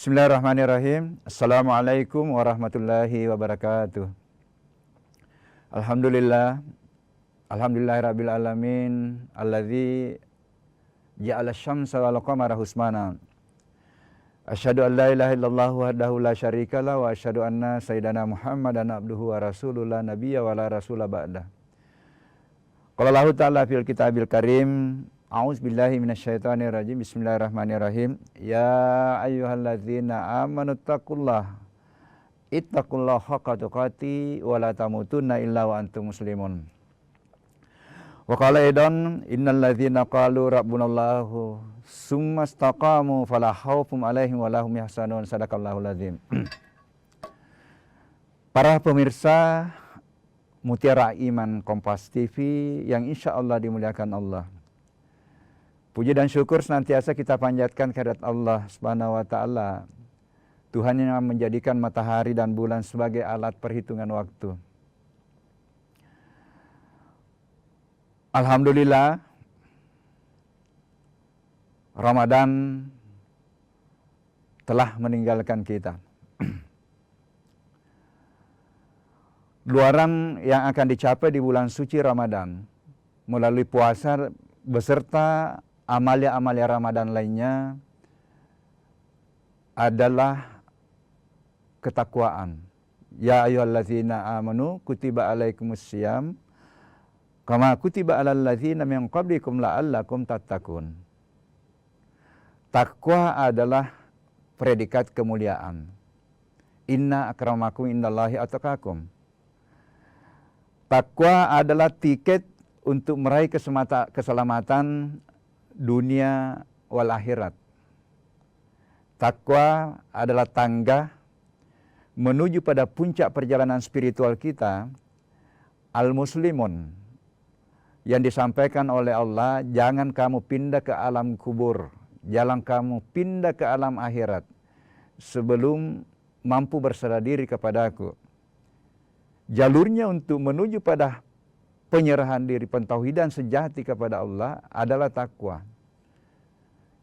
Bismillahirrahmanirrahim. Assalamualaikum warahmatullahi wabarakatuh. Alhamdulillahirabbil alamin alladzi ja'ala asy-syamsa wal qamara husbana. Asyhadu an la ilaha illallah wahdahu la syarikalah wa asyhadu anna sayyidana Muhammadan abduhu wa rasuluhu la nabiyya wa la rasula ba'dah. Qala Allah ta'ala fil kitabil karim, a'udzubillahi minasyaitonir rajim. Bismillahirrahmanirrahim. Ya ayyuhalladzina amanu ittaqullaha haqqa tuqatih wa la tamutunna illa wa antum muslimun. Wa qala aidan innal ladzina qalu rabbunallahu summa istaqamu fala khaufun 'alaihim wa lahum yahzanun. Sadaqallahul adzim. Para pemirsa Mutiara Iman Kompas TV yang insya Allah dimuliakan Allah. Puji dan syukur senantiasa kita panjatkan kehadirat Allah Subhanahu wa taala, Tuhan yang menjadikan matahari dan bulan sebagai alat perhitungan waktu. Alhamdulillah, Ramadan telah meninggalkan kita. Luaran yang akan dicapai di bulan suci Ramadan melalui puasa beserta amalia-amalia Ramadan lainnya adalah ketakwaan. Ya ayyuhallazina amanu kutiba alaikumussyiyam kama kutiba alal ladzina min qablikum la'allakum tattaqun. Takwa adalah predikat kemuliaan. Inna akramakum indallahi atqakum. Takwa adalah tiket untuk meraih keselamatan dunia wal akhirat. Takwa adalah tangga menuju pada puncak perjalanan spiritual kita, al-muslimun, yang disampaikan oleh Allah, jangan kamu pindah ke alam kubur, jangan kamu pindah ke alam akhirat sebelum mampu berserah diri kepadaku. Jalurnya untuk menuju pada penyerahan diri, pentauhidan sejati kepada Allah adalah takwa.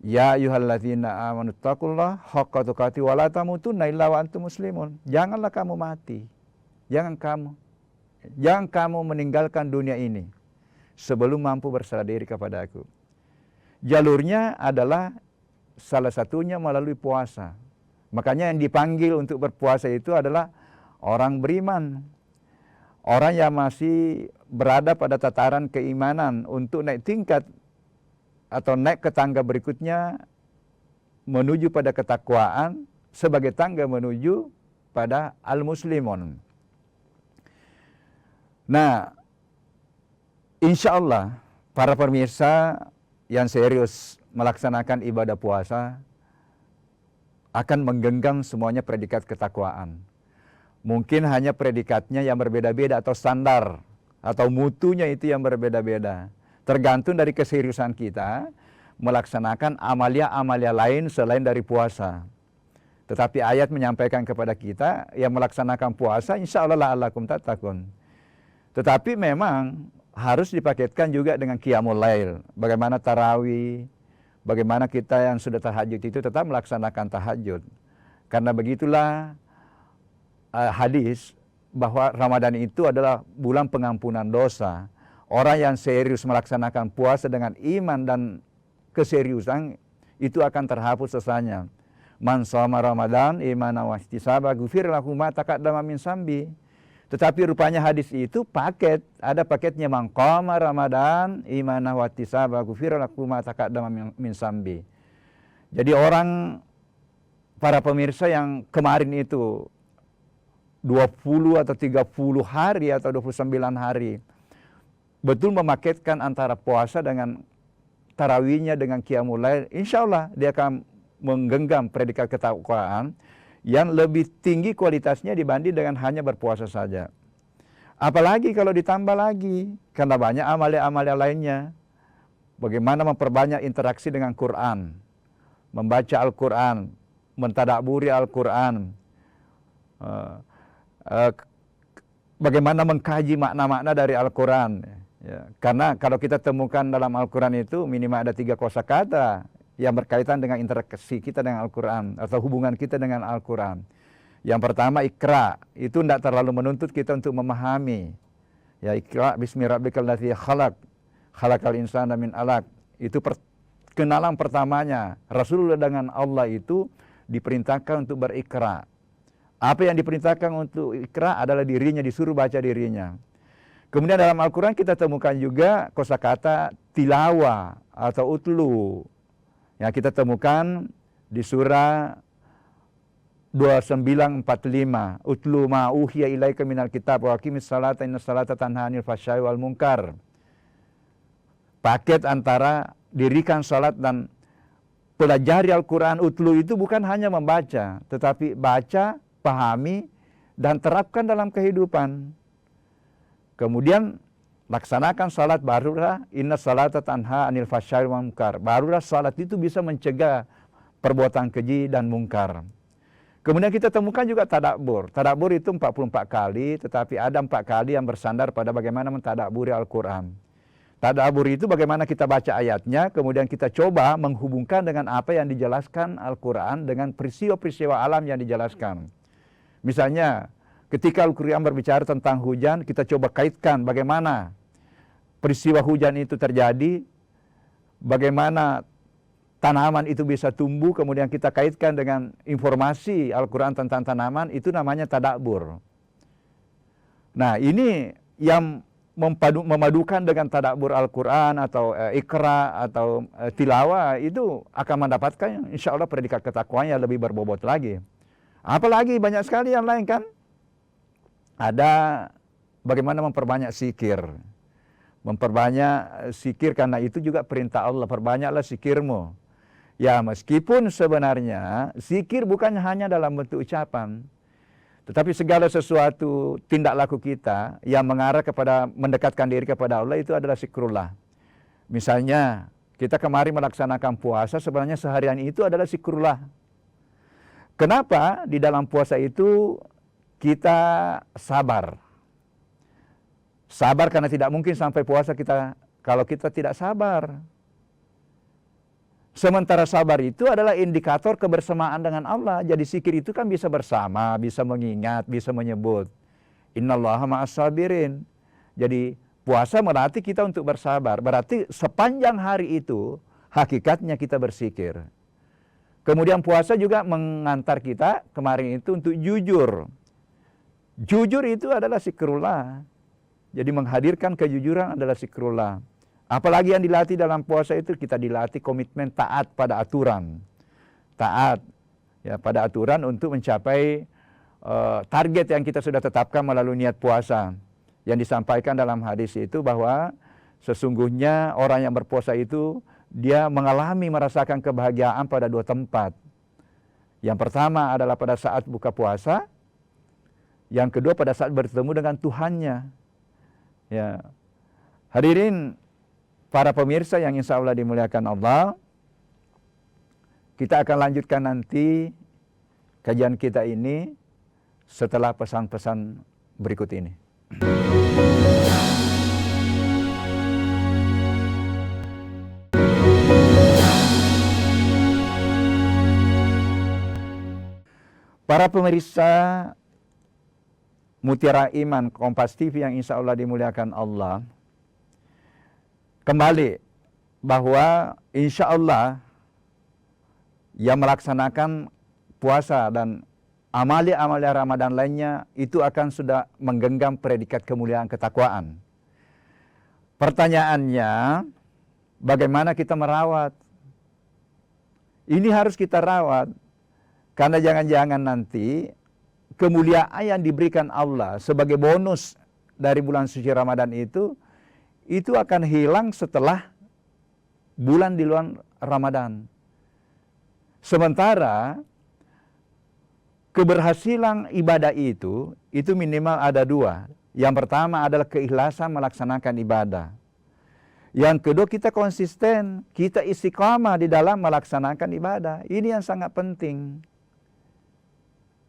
Ya ayyuhalladzina amanu taqullaha haqqa tuqatih wa la tamutunna illa wa antum muslimun. Janganlah kamu mati. Jangan kamu meninggalkan dunia ini sebelum mampu berserah diri kepada Aku. Jalurnya adalah salah satunya melalui puasa. Makanya yang dipanggil untuk berpuasa itu adalah orang beriman. Orang yang masih berada pada tataran keimanan untuk naik tingkat atau naik ke tangga berikutnya menuju pada ketakwaan sebagai tangga menuju pada al-muslimun. Nah, insya Allah para pemirsa yang serius melaksanakan ibadah puasa akan menggenggam semuanya predikat ketakwaan. Mungkin hanya predikatnya yang berbeda-beda atau standar atau mutunya itu yang berbeda-beda. Tergantung dari keseriusan kita melaksanakan amalia-amalia lain selain dari puasa. Tetapi ayat menyampaikan kepada kita yang melaksanakan puasa insya Allah la'allakum tattaqun. Tetapi memang harus dipaketkan juga dengan qiyamul lail. Bagaimana tarawih, bagaimana kita yang sudah tahajud itu tetap melaksanakan tahajud. Karena begitulah hadis bahwa Ramadan itu adalah bulan pengampunan dosa. Orang yang serius melaksanakan puasa dengan iman dan keseriusan itu akan terhapus dosanya. Man shoma Ramadan imanan wa ihtisaba ghufir lahu ma taqaddama min sambi. Tetapi rupanya hadis itu paket, ada paketnya man qama Ramadan imanan wa ihtisaba ghufir lahu ma taqaddama min sambi. Jadi orang, para pemirsa yang kemarin itu 20 atau 30 hari atau 29 hari betul memaketkan antara puasa dengan tarawihnya dengan qiyamul lail, insya Allah dia akan menggenggam predikat ketakwaan yang lebih tinggi kualitasnya dibanding dengan hanya berpuasa saja. Apalagi kalau ditambah lagi, karena banyak amalia-amalia lainnya. Bagaimana memperbanyak interaksi dengan Quran, membaca Al-Quran, mentadaburi Al-Quran, bagaimana mengkaji makna-makna dari Al-Quran. Ya, karena kalau kita temukan dalam Al-Quran itu minimal ada 3 kosakata yang berkaitan dengan interaksi kita dengan Al-Quran atau hubungan kita dengan Al-Quran. Yang pertama Iqra, itu tidak terlalu menuntut kita untuk memahami. Ya, Iqra bismi rabbikal ladzi khalaq, khalaqal insana min alaq. Itu kenalan pertamanya. Rasulullah dengan Allah itu diperintahkan untuk berikra. Apa yang diperintahkan untuk ikra adalah dirinya, disuruh baca dirinya. Kemudian dalam Al-Quran kita temukan juga kosakata tilawa atau utlu. Ya, kita temukan di surah 2945. Utlu ma uhiya ilaika minal kitab wa aqimis salata inna salata tanha 'anil fahsya'i wal munkar. Paket antara dirikan salat dan pelajari Al-Quran. Utlu itu bukan hanya membaca, tetapi baca, pahami, dan terapkan dalam kehidupan. Kemudian laksanakan salat, barulah inna salata tanha 'anil fahsya'i wal munkar. Barulah salat itu bisa mencegah perbuatan keji dan mungkar. Kemudian kita temukan juga tadabbur. Tadabbur itu 44 kali, tetapi ada 4 kali yang bersandar pada bagaimana mentadabburi Al-Quran. Tadabbur itu bagaimana kita baca ayatnya, kemudian kita coba menghubungkan dengan apa yang dijelaskan Al-Quran dengan peristiwa-peristiwa alam yang dijelaskan. Misalnya, ketika Al-Quran berbicara tentang hujan, kita coba kaitkan bagaimana peristiwa hujan itu terjadi, bagaimana tanaman itu bisa tumbuh, kemudian kita kaitkan dengan informasi Al-Quran tentang tanaman, itu namanya tadabbur. Nah, ini yang memadukan dengan tadabbur Al-Quran atau ikra atau tilawah, itu akan mendapatkan insya Allah predikat ketakwaan yang lebih berbobot lagi. Apalagi banyak sekali yang lain kan. Ada bagaimana memperbanyak zikir. Memperbanyak zikir karena itu juga perintah Allah. Perbanyaklah zikirmu. Ya, meskipun sebenarnya zikir bukan hanya dalam bentuk ucapan. Tetapi segala sesuatu tindak laku kita yang mengarah kepada mendekatkan diri kepada Allah itu adalah zikrullah. Misalnya kita kemarin melaksanakan puasa, sebenarnya seharian itu adalah zikrullah. Kenapa di dalam puasa itu kita sabar? Sabar karena tidak mungkin sampai puasa kita kalau kita tidak sabar. Sementara sabar itu adalah indikator kebersamaan dengan Allah. Jadi zikir itu kan bisa bersama, bisa mengingat, bisa menyebut. Innallaha ma'as sabirin. Jadi puasa melatih kita untuk bersabar. Berarti sepanjang hari itu hakikatnya kita berzikir. Kemudian puasa juga mengantar kita kemarin itu untuk jujur. Jujur itu adalah zikrullah. Jadi menghadirkan kejujuran adalah zikrullah. Apalagi yang dilatih dalam puasa itu, kita dilatih komitmen taat pada aturan. Taat ya pada aturan untuk mencapai target yang kita sudah tetapkan melalui niat puasa. Yang disampaikan dalam hadis itu bahwa sesungguhnya orang yang berpuasa itu dia merasakan kebahagiaan pada 2 tempat. Yang pertama adalah pada saat buka puasa. Yang kedua pada saat bertemu dengan Tuhannya. Ya. Hadirin para pemirsa yang insya Allah dimuliakan Allah. Kita akan lanjutkan nanti kajian kita ini setelah pesan-pesan berikut ini. Para pemirsa Mutiara Iman Kompas TV yang insya Allah dimuliakan Allah, kembali bahwa insya Allah yang melaksanakan puasa dan amalia-amalia Ramadan lainnya itu akan sudah menggenggam predikat kemuliaan ketakwaan. Pertanyaannya, bagaimana kita merawat? Ini harus kita rawat. Karena jangan-jangan nanti kemuliaan yang diberikan Allah sebagai bonus dari bulan suci Ramadan itu akan hilang setelah bulan di luar Ramadan. Sementara keberhasilan ibadah itu minimal ada 2. Yang pertama adalah keikhlasan melaksanakan ibadah. Yang kedua kita konsisten, kita istiqamah di dalam melaksanakan ibadah. Ini yang sangat penting.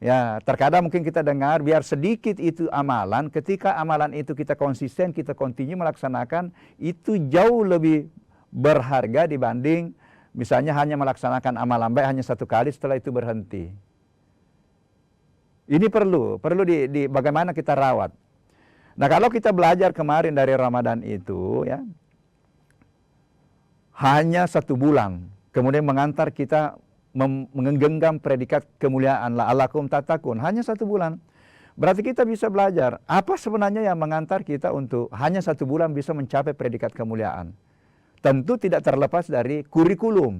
Ya, terkadang mungkin kita dengar biar sedikit itu amalan, ketika amalan itu kita konsisten, kita continue melaksanakan, itu jauh lebih berharga dibanding misalnya hanya melaksanakan amalan baik hanya 1 kali, setelah itu berhenti. Ini perlu bagaimana kita rawat. Nah, kalau kita belajar kemarin dari Ramadan itu ya, hanya 1 bulan, kemudian mengantar kita menggenggam predikat kemuliaan la'allakum tattaqun, hanya 1 bulan. Berarti kita bisa belajar apa sebenarnya yang mengantar kita untuk hanya 1 bulan bisa mencapai predikat kemuliaan. Tentu tidak terlepas dari kurikulum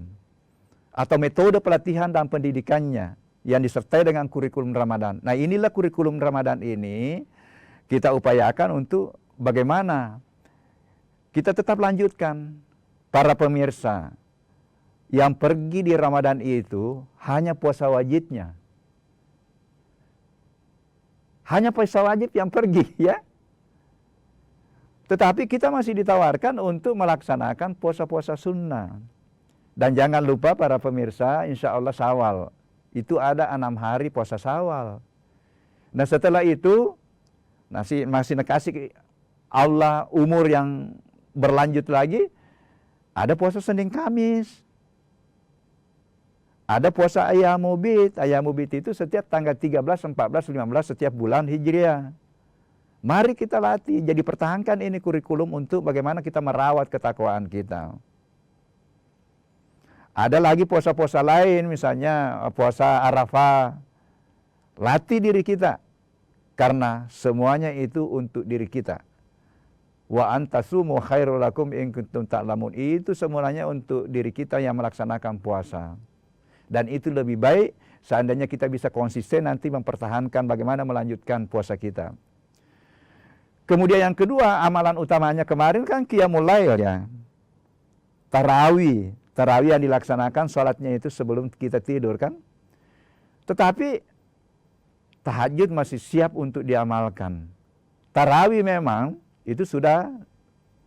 atau metode pelatihan dan pendidikannya yang disertai dengan kurikulum Ramadan. Nah, inilah kurikulum Ramadan ini kita upayakan untuk bagaimana kita tetap lanjutkan. Para pemirsa yang pergi di Ramadan itu hanya puasa wajibnya. Hanya puasa wajib yang pergi ya. Tetapi kita masih ditawarkan untuk melaksanakan puasa-puasa sunnah. Dan jangan lupa para pemirsa, insya Allah Syawal. Itu ada 6 hari puasa Syawal. Nah, setelah itu masih kasih Allah umur yang berlanjut lagi. Ada puasa Senin Kamis. Ada puasa Ayyamul Bid. Ayyamul Bid itu setiap tanggal 13, 14, 15 setiap bulan Hijriah. Mari kita latih. Jadi pertahankan ini kurikulum untuk bagaimana kita merawat ketakwaan kita. Ada lagi puasa-puasa lain, misalnya puasa Arafah. Latih diri kita. Karena semuanya itu untuk diri kita. Wa antasumu khairul lakum in kuntum ta'lamun. Itu semuanya untuk diri kita yang melaksanakan puasa. Dan itu lebih baik seandainya kita bisa konsisten nanti mempertahankan bagaimana melanjutkan puasa kita. Kemudian yang kedua, amalan utamanya kemarin kan qiyamul lail ya. Tarawih yang dilaksanakan sholatnya itu sebelum kita tidur kan. Tetapi tahajud masih siap untuk diamalkan. Tarawih memang itu sudah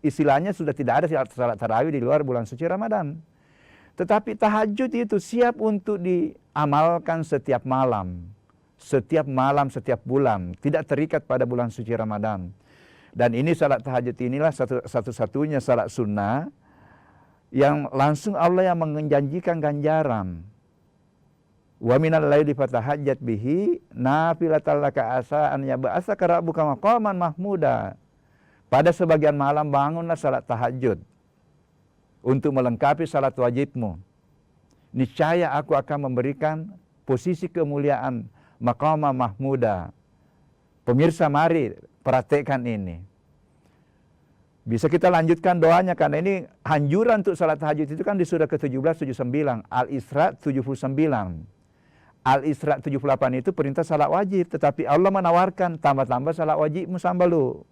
istilahnya sudah tidak ada salat tarawih di luar bulan suci Ramadan. Tetapi tahajud itu siap untuk diamalkan setiap malam, setiap bulan, tidak terikat pada bulan suci Ramadan. Dan ini salat tahajud inilah satu-satunya salat sunnah yang langsung Allah yang menjanjikan ganjaran. Wa minal laili fatahajjat bihi nafilatan laka asa an yab'atsaka rabbuka maqaman mahmuda. Pada sebagian malam bangunlah salat tahajud untuk melengkapi salat wajibmu. Niscaya aku akan memberikan posisi kemuliaan maqama mahmuda. Pemirsa, mari praktekkan ini. Bisa kita lanjutkan doanya karena ini anjuran untuk salat tahajud itu kan di surah ke-17 79, Al-Isra 79. Al-Isra 78 itu perintah salat wajib, tetapi Allah menawarkan tambah-tambah salat wajibmu sambalu.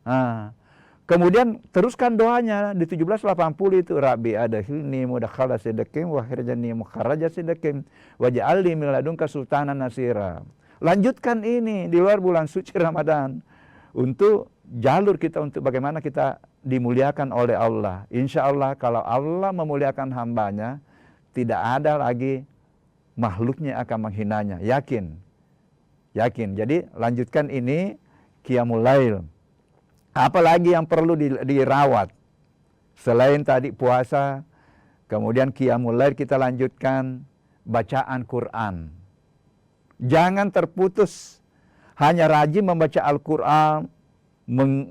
Nah, kemudian teruskan doanya di 1780 itu Rabbi adkhilni mudkhala sidqin wa akhrijni mukhraja sidqin waj'alni min ladunka sultanan nasira. Lanjutkan ini di luar bulan suci Ramadan untuk jalur kita untuk bagaimana kita dimuliakan oleh Allah. Insya Allah kalau Allah memuliakan hambanya, tidak ada lagi makhluknya akan menghinanya. Yakin. Jadi lanjutkan ini qiyamul lail. Apalagi yang perlu dirawat selain tadi puasa, kemudian qiyamul lail kita lanjutkan bacaan Quran. Jangan terputus hanya rajin membaca Al-Quran,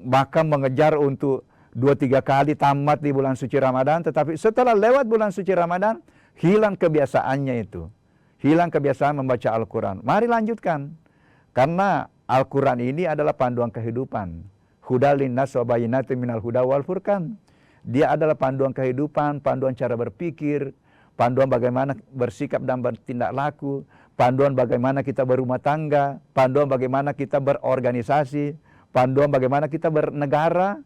bahkan mengejar untuk 2-3 kali tamat di bulan suci Ramadan, tetapi setelah lewat bulan suci Ramadan hilang kebiasaannya itu. Hilang kebiasaan membaca Al-Quran. Mari lanjutkan. Karena Al-Quran ini adalah panduan kehidupan. Hudal linnas wa bayyinatin minal huda wal furqan. Dia adalah panduan kehidupan, panduan cara berpikir, panduan bagaimana bersikap dan bertindak laku, panduan bagaimana kita berumah tangga, panduan bagaimana kita berorganisasi, panduan bagaimana kita bernegara,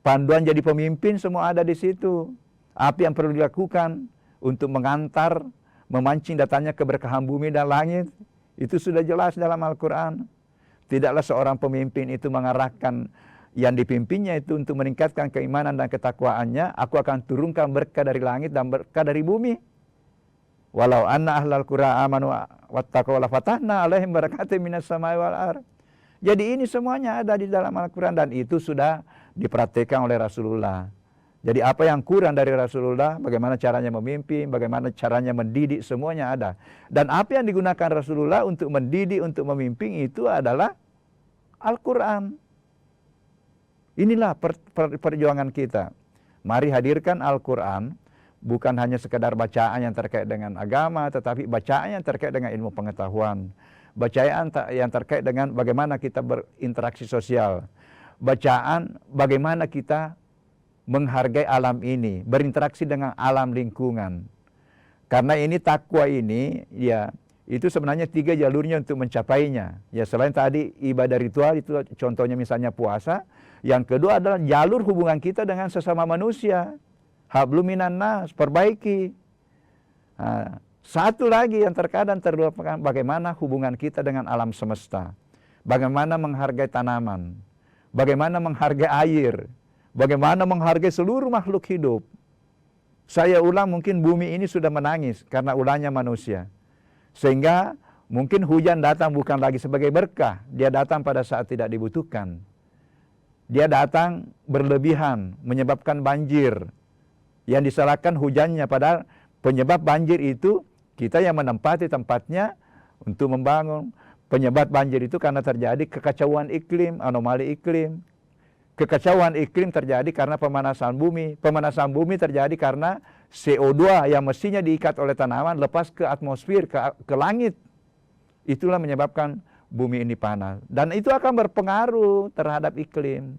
panduan jadi pemimpin, semua ada di situ. Apa yang perlu dilakukan untuk mengantar, memancing datangnya keberkahan bumi dan langit, itu sudah jelas dalam Al-Quran. Tidaklah seorang pemimpin itu mengarahkan yang dipimpinnya itu untuk meningkatkan keimanan dan ketakwaannya. Aku akan turunkan berkah dari langit dan berkah dari bumi. Walau anna ahlal qura amanu wattaqaw la fatahna alaihim barakatim minas samai wal ardh. Jadi ini semuanya ada di dalam Al-Quran dan itu sudah dipraktikkan oleh Rasulullah. Jadi apa yang kurang dari Rasulullah, bagaimana caranya memimpin, bagaimana caranya mendidik, semuanya ada. Dan apa yang digunakan Rasulullah untuk mendidik, untuk memimpin itu adalah Al-Quran. Inilah perjuangan kita. Mari hadirkan Al-Quran, bukan hanya sekedar bacaan yang terkait dengan agama, tetapi bacaan yang terkait dengan ilmu pengetahuan. Bacaan yang terkait dengan bagaimana kita berinteraksi sosial. Bacaan bagaimana kita menghargai alam ini, berinteraksi dengan alam lingkungan. Karena ini takwa ini, ya itu sebenarnya 3 jalurnya untuk mencapainya. Ya selain tadi ibadah ritual, itu contohnya misalnya puasa. Yang kedua adalah jalur hubungan kita dengan sesama manusia. Hablum minan nas, perbaiki. Nah, satu lagi yang terkadang terlupakan, bagaimana hubungan kita dengan alam semesta. Bagaimana menghargai tanaman. Bagaimana menghargai air. Bagaimana menghargai seluruh makhluk hidup. Saya ulang, mungkin bumi ini sudah menangis karena ulahnya manusia. Sehingga mungkin hujan datang bukan lagi sebagai berkah. Dia datang pada saat tidak dibutuhkan. Dia datang berlebihan, menyebabkan banjir. Yang disalahkan hujannya, padahal penyebab banjir itu kita yang menempati tempatnya untuk membangun. Penyebab banjir itu karena terjadi kekacauan iklim, anomali iklim. Kekacauan iklim terjadi karena pemanasan bumi. Pemanasan bumi terjadi karena CO2 yang mestinya diikat oleh tanaman lepas ke atmosfer, ke langit. Itulah menyebabkan bumi ini panas. Dan itu akan berpengaruh terhadap iklim.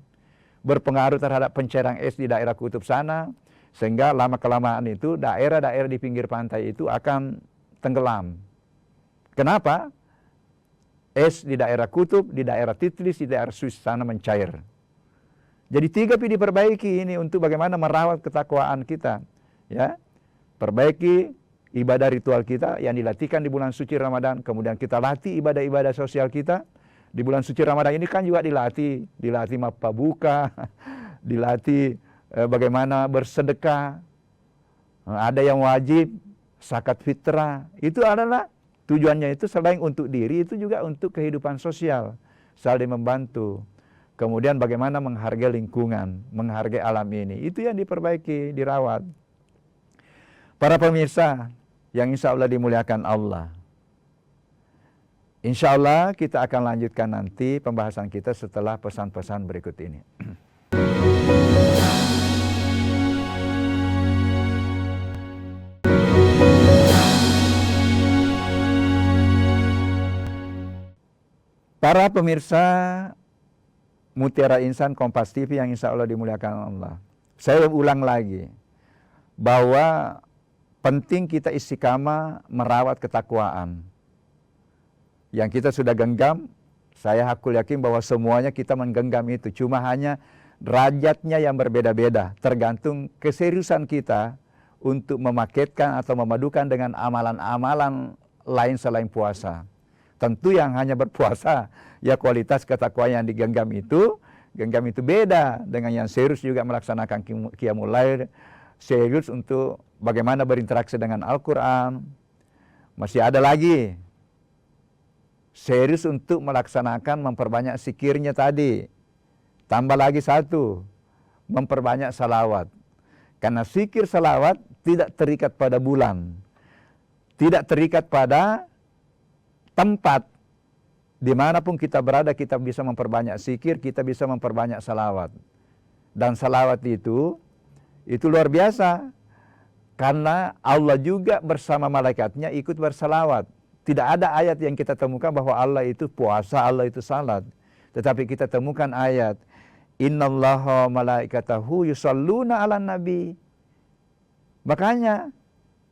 Berpengaruh terhadap pencairan es di daerah kutub sana. Sehingga lama-kelamaan itu daerah-daerah di pinggir pantai itu akan tenggelam. Kenapa? Es di daerah kutub, di daerah Titlis, di daerah Swiss sana mencair. Jadi 3 P diperbaiki ini untuk bagaimana merawat ketakwaan kita. Ya, perbaiki ibadah ritual kita yang dilatihkan di bulan suci Ramadan. Kemudian kita latih ibadah-ibadah sosial kita. Di bulan suci Ramadan ini kan juga dilatih mapa buka, dilatih bagaimana bersedekah. Ada yang wajib, zakat fitrah. Itu adalah tujuannya itu selain untuk diri, itu juga untuk kehidupan sosial. Saling membantu. Kemudian bagaimana menghargai lingkungan, menghargai alam ini. Itu yang diperbaiki, dirawat. Para pemirsa yang insya Allah dimuliakan Allah. Insya Allah kita akan lanjutkan nanti pembahasan kita setelah pesan-pesan berikut ini. Para pemirsa Mutiara Insan Kompas TV yang insya Allah dimuliakan Allah. Saya ulang lagi, bahwa penting kita istiqamah merawat ketakwaan. Yang kita sudah genggam, saya hakul yakin bahwa semuanya kita menggenggam itu. Cuma hanya derajatnya yang berbeda-beda, tergantung keseriusan kita untuk memaketkan atau memadukan dengan amalan-amalan lain selain puasa. Tentu yang hanya berpuasa, ya kualitas ketakwaan yang digenggam itu beda dengan yang serius juga melaksanakan qiyamul lail, serius untuk bagaimana berinteraksi dengan Al-Quran. Masih ada lagi, serius untuk melaksanakan memperbanyak zikirnya tadi. Tambah lagi satu, memperbanyak salawat. Karena zikir salawat tidak terikat pada bulan, tidak terikat pada tempat. Dimanapun kita berada, kita bisa memperbanyak zikir, kita bisa memperbanyak salawat. Dan salawat itu luar biasa. Karena Allah juga bersama malaikatnya ikut bersalawat. Tidak ada ayat yang kita temukan bahwa Allah itu puasa, Allah itu salat. Tetapi kita temukan ayat, Innallaha malaikatahu yusalluna ala nabi. Makanya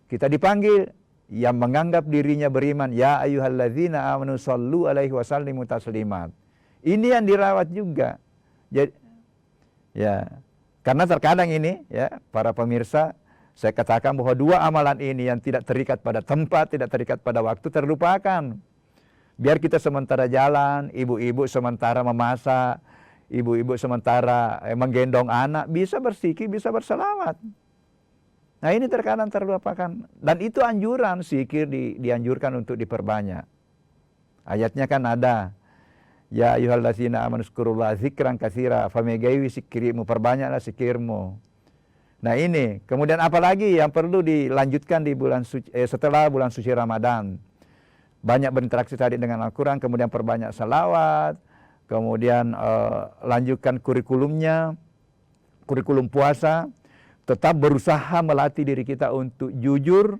kita dipanggil yang menganggap dirinya beriman, ya ayyuhalladzina amanu sallu alaihi wasallimu taslimat. Ini yang dirawat juga. Jadi, ya, karena terkadang ini, ya, para pemirsa, saya katakan bahwa 2 amalan ini yang tidak terikat pada tempat, tidak terikat pada waktu, terlupakan. Biar kita sementara jalan, ibu-ibu sementara memasak, ibu-ibu sementara menggendong anak, bisa berzikir, bisa berselawat. Nah ini terkadang terlupakan. Dan itu anjuran, zikir dianjurkan untuk diperbanyak. Ayatnya kan ada. Ya ayyuhallazina amanu zkurullaha zikran katsira, famegaiwi zikrimu, perbanyaklah zikirmu. Nah ini, kemudian apalagi yang perlu dilanjutkan di bulan suci, setelah bulan suci Ramadan. Banyak berinteraksi tadi dengan Al-Quran, kemudian perbanyak salawat, kemudian lanjutkan kurikulumnya, kurikulum puasa, tetap berusaha melatih diri kita untuk jujur,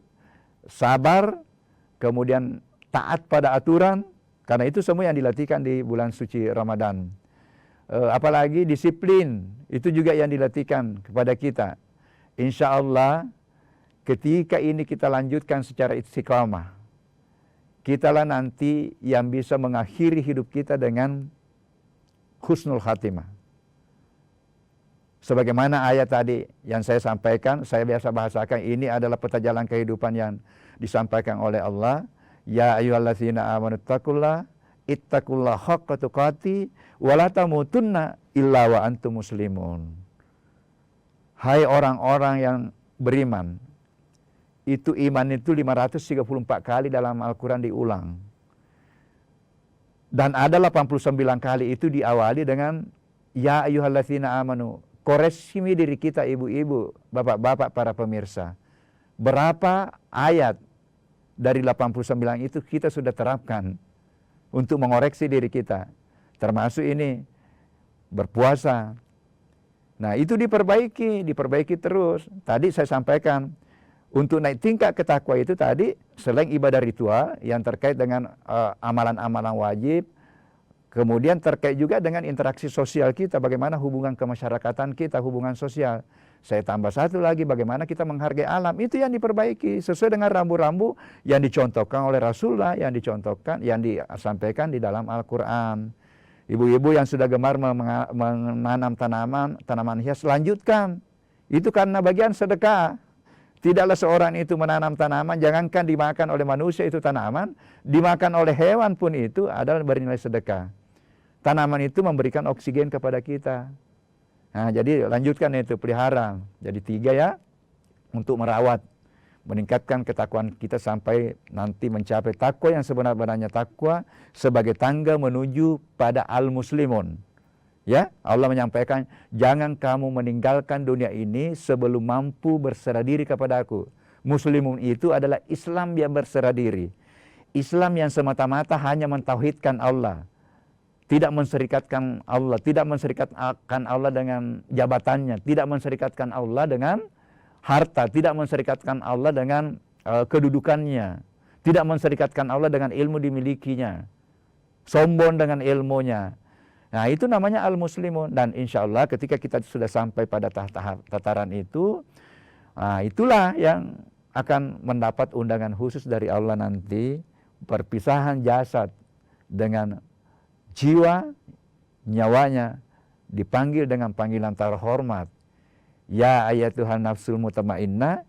sabar, kemudian taat pada aturan, karena itu semua yang dilatihkan di bulan suci Ramadan. Apalagi disiplin, itu juga yang dilatihkan kepada kita. Insya Allah ketika ini kita lanjutkan secara istiqamah, kitalah nanti yang bisa mengakhiri hidup kita dengan husnul khatimah. Sebagaimana ayat tadi yang saya sampaikan, saya biasa bahasakan, ini adalah peta jalan kehidupan yang disampaikan oleh Allah. Ya ayyuhallazina amanu ittaqullaha haqqa tuqatih wa la tamutunna illa wa antum muslimun. Hai orang-orang yang beriman, itu iman itu 534 kali dalam Al-Quran diulang. Dan ada 89 kali itu diawali dengan ya ayyuhallazina amanu. Koreksi diri kita ibu-ibu, bapak-bapak, para pemirsa. Berapa ayat dari 89 itu kita sudah terapkan untuk mengoreksi diri kita. Termasuk ini, berpuasa. Nah itu diperbaiki terus. Tadi saya sampaikan, untuk naik tingkat ketakwa itu tadi, selain ibadah ritual yang terkait dengan amalan-amalan wajib, kemudian terkait juga dengan interaksi sosial kita, bagaimana hubungan kemasyarakatan kita, hubungan sosial. Saya tambah satu lagi, bagaimana kita menghargai alam, itu yang diperbaiki, sesuai dengan rambu-rambu yang dicontohkan oleh Rasulullah, yang dicontohkan, yang disampaikan di dalam Al-Quran. Ibu-ibu yang sudah gemar menanam tanaman hias, lanjutkan. Itu karena bagian sedekah. Tidaklah seorang itu menanam tanaman, jangankan dimakan oleh manusia itu tanaman, dimakan oleh hewan pun itu adalah bernilai sedekah. Tanaman itu memberikan oksigen kepada kita. Nah, jadi lanjutkan itu, pelihara. Jadi 3 ya, untuk merawat, meningkatkan ketakwaan kita sampai nanti mencapai takwa yang sebenar-benarnya takwa sebagai tangga menuju pada al-muslimun. Ya, Allah menyampaikan, jangan kamu meninggalkan dunia ini sebelum mampu berserah diri kepada aku. Muslimun itu adalah Islam yang berserah diri. Islam yang semata-mata hanya mentauhidkan Allah. Tidak menserikatkan Allah, tidak menserikatkan Allah dengan jabatannya, tidak menserikatkan Allah dengan harta, tidak menserikatkan Allah dengan kedudukannya, tidak menserikatkan Allah dengan ilmu dimilikinya, sombong dengan ilmunya. Nah itu namanya al-muslimun. Dan insya Allah ketika kita sudah sampai pada tataran itu, nah itulah yang akan mendapat undangan khusus dari Allah nanti, perpisahan jasad dengan jiwa, nyawanya dipanggil dengan panggilan terhormat. Ya ayatuhan nafsul mutmainnah,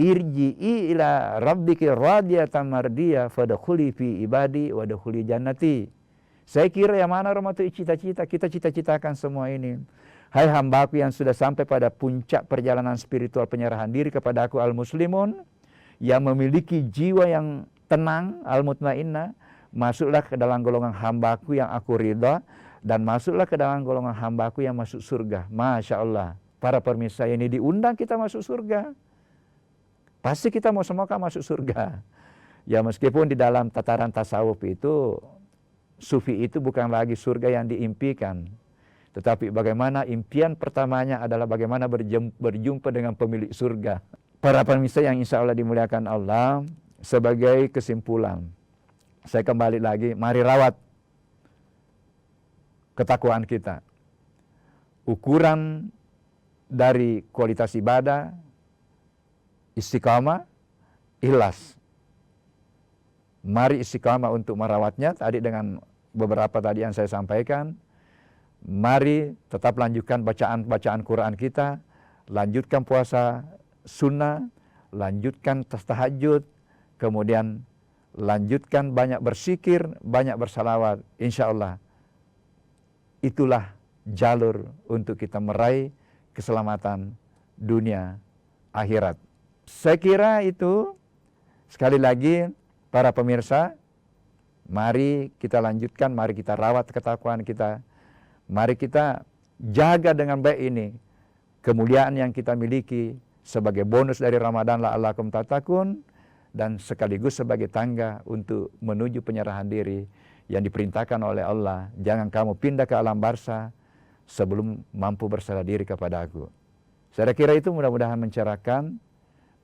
irji'i ila rabbiki radiyatan mardiyah fadkhuli fi ibadi wadkhuli jannati. Saya kira yang mana Ramadan itu cita-cita, kita cita-citakan semua ini. Hai hambaku yang sudah sampai pada puncak perjalanan spiritual penyerahan diri kepada aku al-muslimun, yang memiliki jiwa yang tenang, al-mutmainnah, masuklah ke dalam golongan hambaku yang aku ridha, dan masuklah ke dalam golongan hambaku yang masuk surga. Masya Allah. Para pemirsa ini diundang kita masuk surga. Pasti kita mau semoga masuk surga. Ya meskipun di dalam tataran tasawuf itu, sufi itu bukan lagi surga yang diimpikan. Tetapi bagaimana impian pertamanya adalah bagaimana berjumpa dengan pemilik surga. Para pemirsa yang insya Allah dimuliakan Allah, sebagai kesimpulan, saya kembali lagi, mari rawat ketakwaan kita. Ukuran dari kualitas ibadah, istiqamah, ikhlas. Mari istiqamah untuk merawatnya, tadi dengan beberapa tadi yang saya sampaikan. Mari tetap lanjutkan bacaan Quran kita, lanjutkan puasa sunnah, lanjutkan tahajud, kemudian lanjutkan banyak bersikir, banyak bersalawat. Insya Allah itulah jalur untuk kita meraih keselamatan dunia akhirat. Saya kira itu. Sekali lagi para pemirsa, mari kita lanjutkan, mari kita rawat ketakwaan kita. Mari kita jaga dengan baik ini. kemuliaan yang kita miliki sebagai bonus dari Ramadan la'allakum tattaqun, dan sekaligus sebagai tangga untuk menuju penyerahan diri yang diperintahkan oleh Allah. Jangan kamu pindah ke alam barzah sebelum mampu berserah diri kepada Aku. Saya kira itu mudah-mudahan mencerahkan,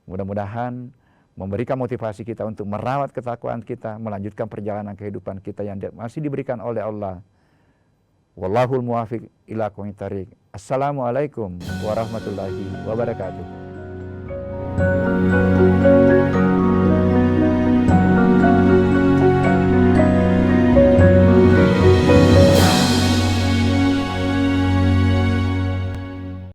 mudah-mudahan memberikan motivasi kita untuk merawat ketakwaan kita, melanjutkan perjalanan kehidupan kita yang masih diberikan oleh Allah. Wallahul muwafiq ila aqwamit thariq. Assalamualaikum warahmatullahi wabarakatuh.